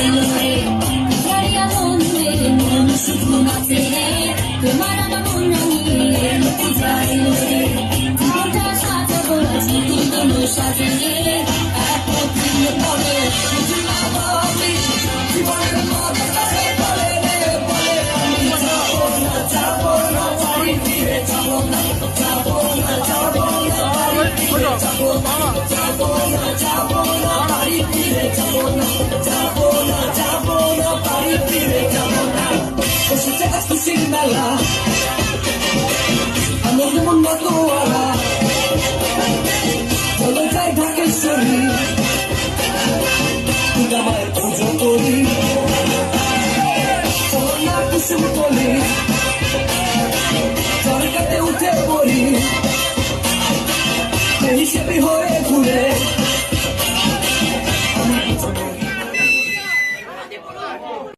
এলো রে গাড়িয়া মনে মন শুধু নাচে রে তোমার আমার মন রাঙিয়ে পূজা এলো রে জীবনটা সাজাবো জীবন সাজে রে একদিন পরে জীবনের মতো তারে বলে রে বলে আমি যাবো না বাড়ি ফিরে যাবো না যাবো না যাবো না বাড়ি ফিরে যাবো না যাবো না যাবো না বাড়ি ফিরে যাবো না যাবো না যাবো না বাড়ি ফিরে যাবো না বসেছে আজ খুশির মেলা আমার মন মতোয়ারা চলে যায় ঢাকেশ্বরী মায়ের পুজো করি সোনা কুসুম করি চরকাতে উঠে পড়ি হিসেবে হয়ে ঘুরে